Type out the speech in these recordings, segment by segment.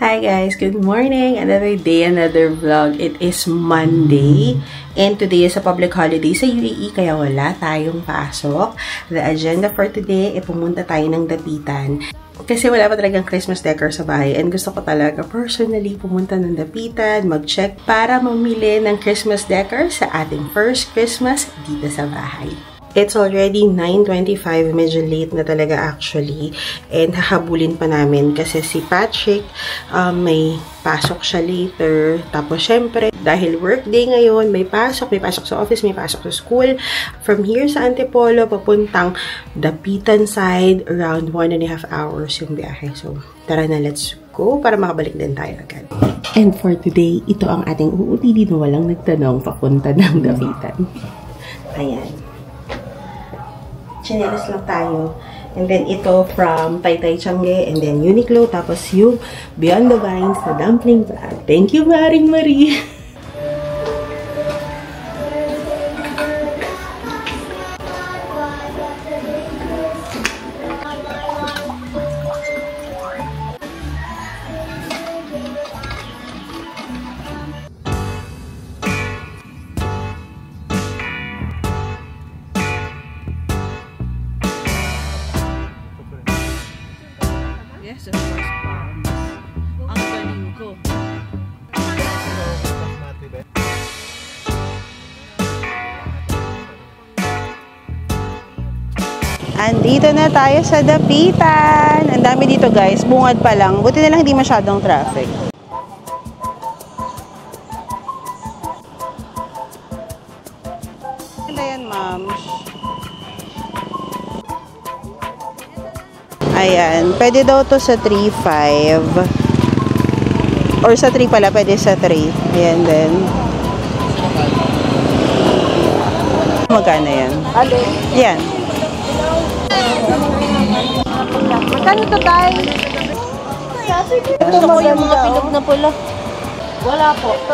Hi guys, good morning. Another day, another vlog. It is Monday and today is a public holiday sa UAE kaya wala tayong pasok. The agenda for today ay pumunta tayo ng Dapitan. Kasi wala pa talagang Christmas decor sa bahay and gusto ko talaga personally pumunta ng Dapitan, mag-check para mamili ng Christmas decor sa ating first Christmas dito sa bahay. It's already 9:25, medyo late na talaga actually. And hahabulin pa namin kasi si Patrick may pasok siya later. Tapos syempre, dahil workday ngayon, may pasok sa office, may pasok sa school. From here sa Antipolo, papuntang Dapitan side, around 1.5 hours yung biyahe. So, tara na, let's go para makabalik din tayo agad. And for today, ito ang ating uutili na walang nagtanong papunta ng Dapitan. Ayan. Chinelas lang tayo. And then, ito from Taytay Changi. And then, Uniqlo. Tapos, yung Beyond the Vines na dumpling bag. Thank you, Maring Marie! Yes, of course, promise. Ang galing ko. Andito na tayo sa Dapitan. Ang dami dito guys. Bungad pa lang. Buti na lang hindi masyadong traffic. Ano yan, ma'am? Ayan. Pwede daw to sa 3.5. Or sa 3 pala. Pwede sa 3. Ayan din. Magkano yan? Alin? Yan. Magkano to tayo? Ito mo yung mga pilog na pula. Wala po. Ito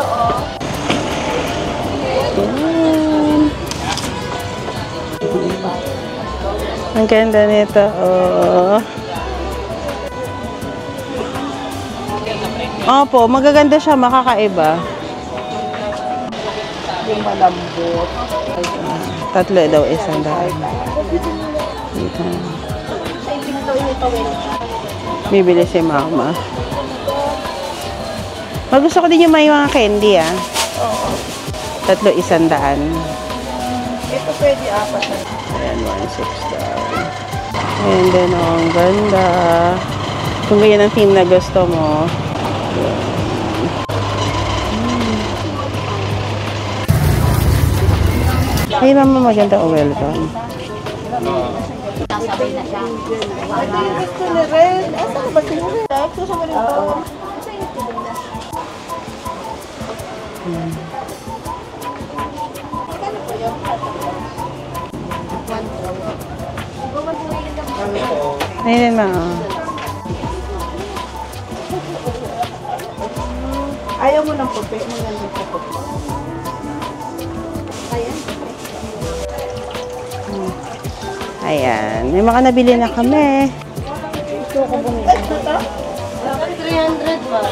ang ganda nito, oh. Opo, magaganda siya, makakaiba. Yung malambot. Tatlo daw, isang daan. Bibili si mama. Magusto ko din yung may mga candy, ah. Oo. Tatlo, isang daan. Ito pwede apat na. Ayan, 1.6 daw. And then, oh, ang ganda. Kung ganyan ang theme na gusto mo. Ay, mama, maganda o welcome. Sabay na siya. Gusto na rin. Asan ba si Red? Gusto mo rin ba? Ayun na. Ayaw mo ng puti. Maganda sa puti. Ayan. Ayan. May mga nabili na kami. Ito ko bumili. Ito to? 300 ba?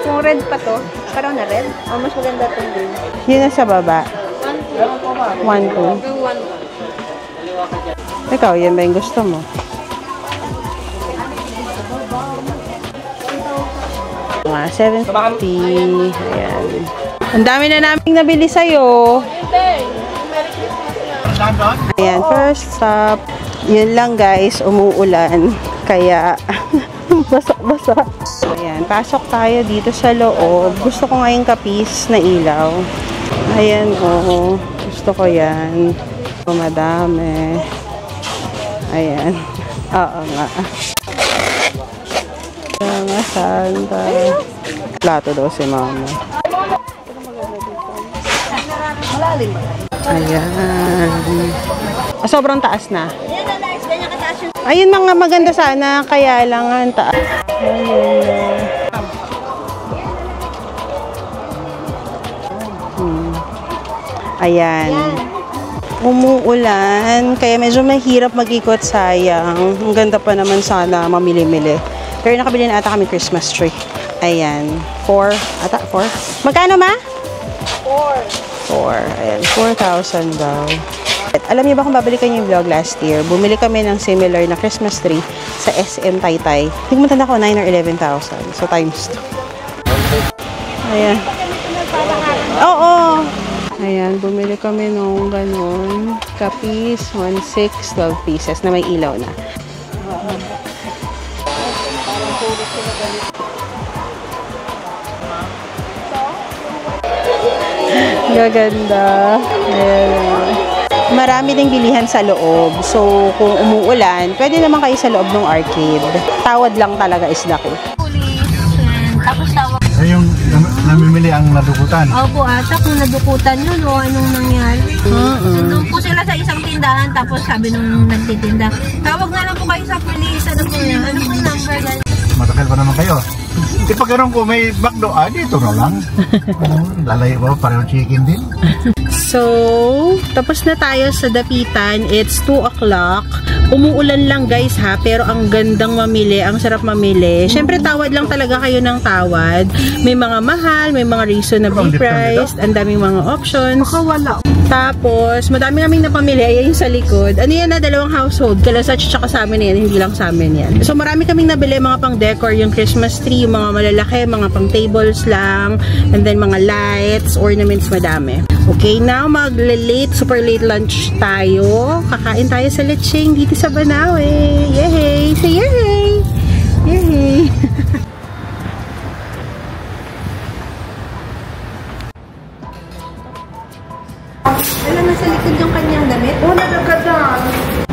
Yung red pa to? Parang na red? Oh, mas maganda itong green. Yun na sa baba. 1, 2. Ikaw, yan ba yung gusto mo? Mga 750. Ayan. Ang dami na naming nabili sa'yo. Ayan, first stop. Yun lang guys, umuulan. Kaya, basak-basak. Ayan, pasok tayo dito sa loob. Gusto ko nga yung kapis na ilaw. Ayan, oh. Gusto ko yan. Madami. Ayan. Oo nga. Mga Santa. Plato daw si mama. Ayan. Sobrang taas na. Ayun mga maganda sana. Kaya lang ang taas. Ayan. Ayan. Umuulan, kaya medyo mahirap mag-ikot, sayang. Ang ganda pa naman sana mamili-mili. Pero nakabili na ata kami Christmas tree. Ayan. 4. Ata, 4? Magkano ma? 4. Ayan, 4,000 daw. At alam niyo ba kung babalikan yung vlog last year? Bumili kami ng similar na Christmas tree sa SM Taytay. Hindi ko matanda ko, 9 or 11,000. So, times 2. Ayan. Oo. Ayan, bumili kami nung ganun. Kapis, 1,6, 12 pieces na may ilaw na. Gaganda. Ayan. Marami ding bilihan sa loob. So, kung umuulan, pwede naman kayo sa loob ng arcade. Tawad lang talaga is laki. Tapos tawag. Ay, yung namimili ang nadukutan. Opo, ata kung nadukutan yun o anong nangyari. Nandun po sila sa isang tindahan tapos sabi nung nagtitinda, tawag na lang po kayo sa police. Ano po yan? Ano po number na? Matakal pa naman kayo. Di pag ganun ko may McDo, dito na lang. Lalay ba? Parang chicken din. So, tapos na tayo sa dapitan. It's 2 o'clock. Umuulan lang guys ha, pero ang gandang mamili, ang sarap mamili. Siyempre tawad lang talaga kayo ng tawad. May mga mahal, may mga reasonably priced, ang daming mga options. Tapos, madami kaming napamili. Ayan yung sa likod. Ano yan na, 2 household. Kalasach tsaka sa amin yan, hindi lang sa amin yan. So, marami kaming nabili, mga pang decor, yung Christmas tree, yung mga malalaki, mga pang tables lang, and then mga lights, ornaments, madami. Okay, now mag-late, super late lunch tayo. Kakain tayo sa lecheng dito sa Banawe. Yay! Say yay! Yay! Alam mo sa likod yung kanyang damit? Oo, nalagatan.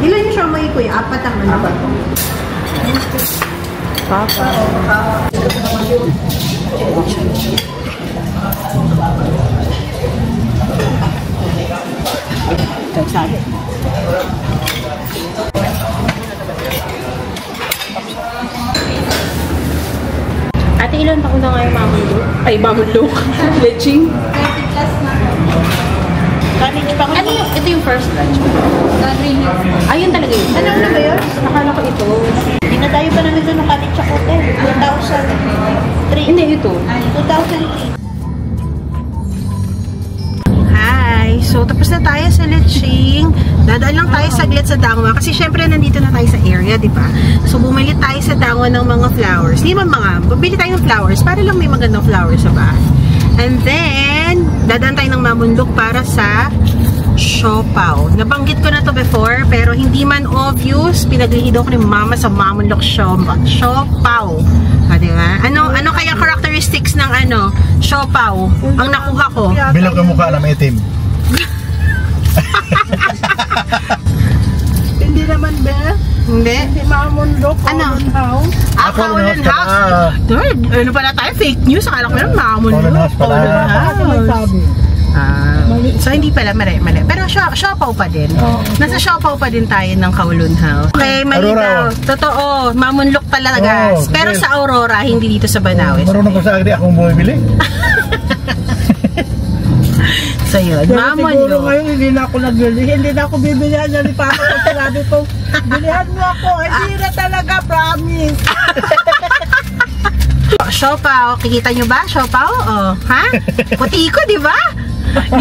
Ilan yung siya mo ikuya? 4 ang ano ba? Papa. Sabi. Ate, ilan taon na nga yung mamundok? Ay, mamundok. Leching? 30 plus na. Ano yung, ito yung first lunch? Ayun talaga yun. Ano na ba yun? Nakala ko ito. Hindi na tayo pa namin doon ng Kalit Chakote. 2003. Hindi, ito. 2003. So, tapos na tayo sa leching. Dadaan lang tayo saglit sa Dangwa. Kasi syempre, nandito na tayo sa area, di ba? So, bumili tayo sa Dangwa ng mga flowers. Hindi man mga, bumili tayo ng flowers para lang may magandang flowers sa bahay. And then, dadaan tayo ng Mamundok para sa siopaw. Nabanggit ko na to before, pero hindi man obvious, pinaglihido ko ni Mama sa Mamundok siopaw. Di ba? Ano kaya characteristics ng siopaw? Ang nakuha ko. Bilog ang mukha na may itim. Hindi naman ba? Hindi. Hindi Mamundok. Ano? House. Colin House. Ano pala tayo? Fake news. Akala ko meron Mamundok. Colin House pala. Ano may sabi? So, hindi pala mali. Pero siopaw pa din. Nasa siopaw pa din tayo ng Kowloon House. Okay, mali daw. Totoo. Mamunlok talaga. Pero sa Aurora, hindi dito sa Banawe. Marunong ko sa agri akong bumibili. So, yun. Siguro Mamunlok. ngayon hindi na ako nagbili. Hindi na ako bibilihan. Hindi pa ako sabi ko, bilihan mo ako. Hindi na talaga, promise. Siopaw. Kikita nyo ba? Siopaw? Oh, ha? Puti ko, di ba?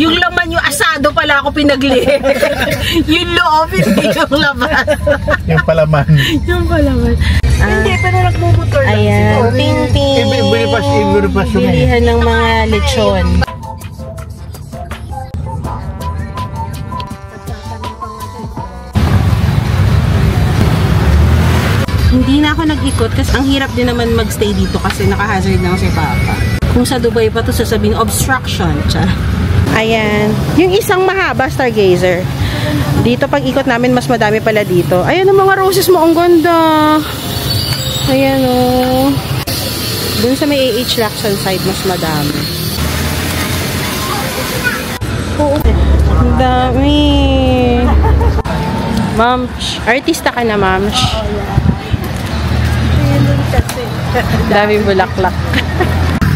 Yung laman yung asado pala ako pinagli. Yung loob, hindi yung labas. Yung palaman. Yung palaman. Hindi, pero nagmumotor lang. Ayan. Ping-ping. Bilihan ng mga lechon. Hindi na ako nag-ikot kasi ang hirap din naman magstay dito kasi naka-hazard lang si Papa. Kung sa Dubai pa to sasabihin obstruction. Ayan. Yung isang mahaba stargazer. Dito pag ikot namin mas madami pala dito. Ayan ang mga roses mo. Ang ganda. Ayan o. Dun sa may AH Lacson side mas madami. Oo. Ang dami. Mamsh. Artista ka na, Mamsh. Daming bulaklak.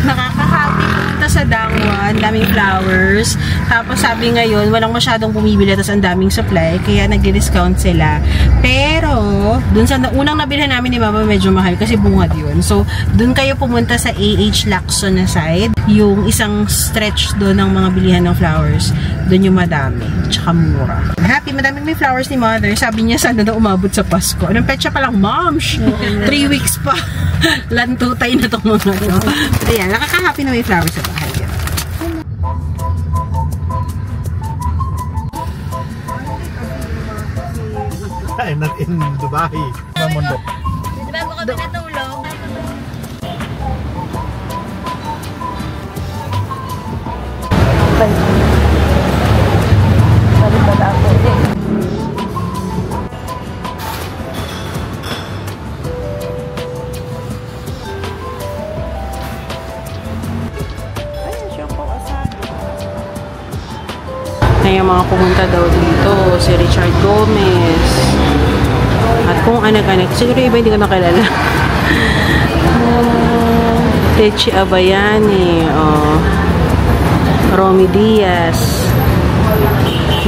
Nakaka-happy punta sa sa Dangwa, ang daming flowers. Tapos sabi ngayon, walang masyadong bumibili, tapos ang daming supply, kaya nag-discount sila. Pero, dun sa unang nabilhan namin ni Mama, medyo mahal kasi bungad yun. So, dun kayo pumunta sa AH Lacson na side, yung isang stretch doon ng mga bilihan ng flowers. Dun yung madami, tsaka mura. Happy, madaming may flowers ni Mother. Sabi niya, sana daw umabot sa Pasko. Anong petsa pa lang, Moms? 3 weeks pa. Lantutay na itong mga to. But yan, nakaka-happy na may flowers sa bahay. In Dubai. Mamundo. Diba mo kami natulog? Sabi pala ako eh. Yung mga pumunta daw dito, si Richard Gomez. At kung anak-anak, siguro iba hindi ko nakilala. Techi Abayani, Romy Diaz,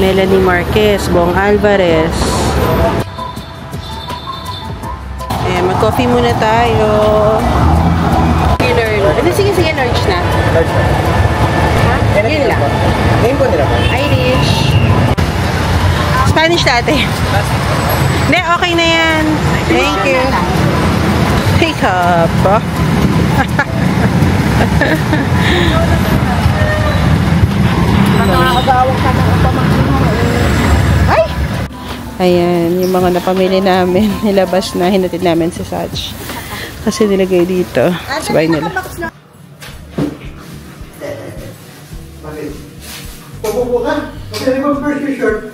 Melanie Marquez, Bong Alvarez. Mag-coffee muna tayo. Sige, large na. Large na. Ha? Yun lang. Ngayon po nila po. Irish. Spanish dati. Hindi, okay na yan. Thank you. Take up. Ay! Ayan, yung mga napamili namin. Nilabas na, hinatid namin si Saj. Kasi nilagay dito. Sabay nila. Pupukan. Okay, mo first shirt.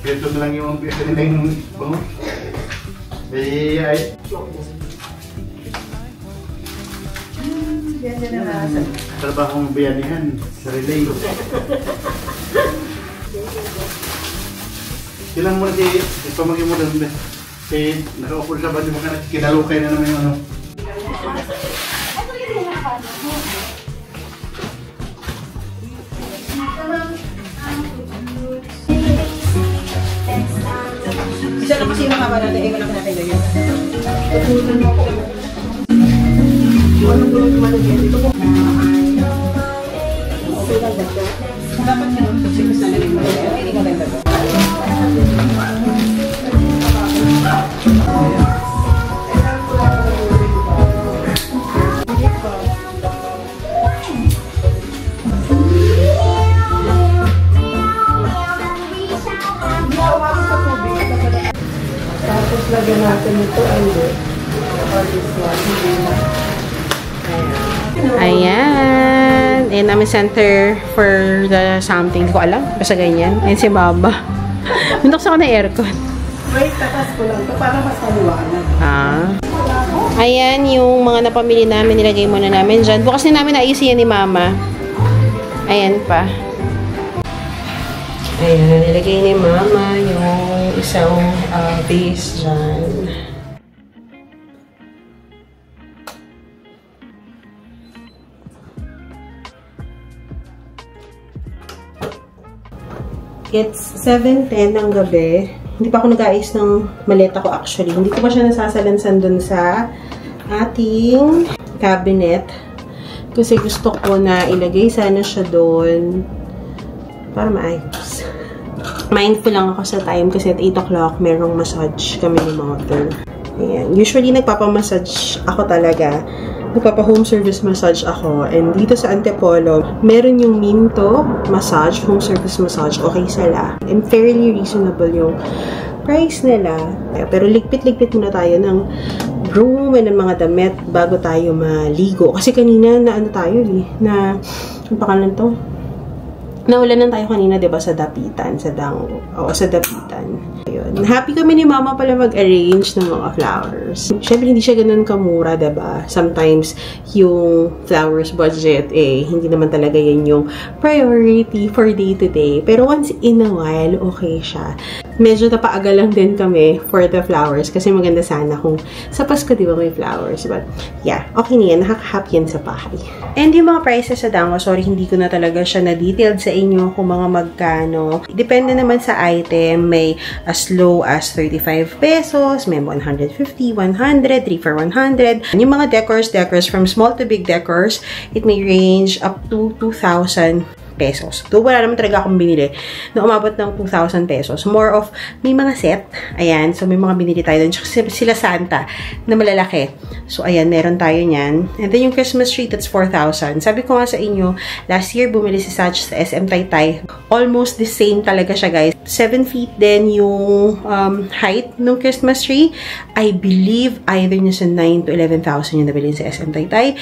Ito na lang yung kanina yung bango. Ay. Trabahong bayanihan sa relay. Ilang mo na ipamagin mo doon. Naka-offer sa bati mo ka na kinalukay na naman yung ano. Isa lang kasi makaba natin, iwan lang natin ganyan. Dapat nga nung kasi mas nalalim mo yan, hindi maganda ba? Tapos lagyan natin ito ay Ayan. And namin center for the something. Hindi ko alam. Basta ganyan. And si Mama. Binuksan ko na aircon. wait, tatas ko lang ito para mas maliwanag. Ayan yung mga napamili namin. Nilagay muna namin dyan. Bukas na namin naayusin yan ni Mama. Ayan pa. Ayan. Nilagay ni Mama yung isang base dyan. It's 7:10 ng gabi. Hindi pa ako nag-aayos ng maleta ko actually. Hindi ko pa siya nasasalansan dun sa ating cabinet. Kasi gusto ko na ilagay sana siya doon para maayos. Mindful lang ako sa time kasi at 8 o'clock merong massage kami ni Mother. Ayan. Usually nagpapamassage ako talaga. Nagpapa-home service massage ako. And dito sa Antipolo, meron yung Minto massage, home service massage. Okay sila. And fairly reasonable yung price nila. Pero ligpit-ligpit muna tayo ng broom and ng mga damit bago tayo maligo. Kasi kanina na ano tayo eh, na, ano pa kanan to? Naulanan tayo kanina, diba, sa Dapitan, sa Dango. Oo, sa Dapitan. Ayun. Happy kami ni Mama pala mag-arrange ng mga flowers. Siyempre, hindi siya ganun kamura, diba? Sometimes, yung flowers budget, hindi naman talaga yan yung priority for day-to-day. Pero once in a while, okay siya. Medyo napaaga lang din kami for the flowers kasi maganda sana kung sa Pasko, diba, may flowers. But, yeah, okay na yan. Nakaka-happy yan sa bahay. And yung mga prices sa Dango, sorry, hindi ko na talaga siya na-detailed sa inyo kung mga magkano. Depende naman sa item. May as low as 35 pesos, may 150, 100, 3 for 100. Yung mga decors from small to big decors, it may range up to 2,000 pesos. Though wala naman talaga akong binili na umabot ng 2,000 pesos. More of, may mga set. Ayan. So, may mga binili tayo doon. Sila Santa na malalaki. So, ayan. Meron tayo niyan. And then, yung Christmas tree, that's 4,000. Sabi ko nga sa inyo, last year, bumili si Sach sa SM Taytay. Almost the same talaga siya, guys. 7 feet din yung height ng Christmas tree. I believe either niya sa 9 to 11,000 yung nabili sa SM Taytay.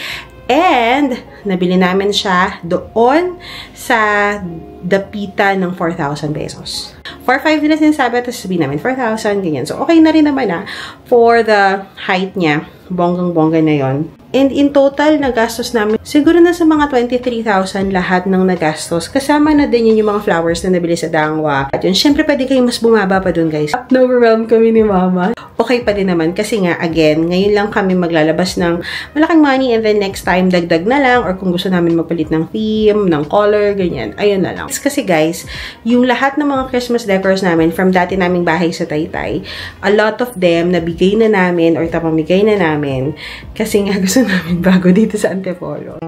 And, nabili namin siya doon sa Dapitan ng 4,000 pesos. 4,500 na sinasabi, tapos sabihin namin 4,000, ganyan. So, okay na rin naman for the height niya. Bonggang-bongga na yon. And in total, nagastos namin, siguro na sa mga 23,000 lahat ng nagastos. Kasama na din yun yung mga flowers na nabili sa Dangwa. At yun, syempre pwede kayo mas bumaba pa dun, guys. Na-overwhelmed kami ni Mama. Okay pa din naman kasi nga, again, ngayon lang kami maglalabas ng malaking money and then next time, dagdag na lang or kung gusto namin magpalit ng theme, ng color, ganyan. Ayun na lang. Kasi guys, yung lahat ng mga Christmas decors namin from dati naming bahay sa Taytay, a lot of them nabigay na namin or tapamigay na namin kasi nga gusto namin bago dito sa Antipolo.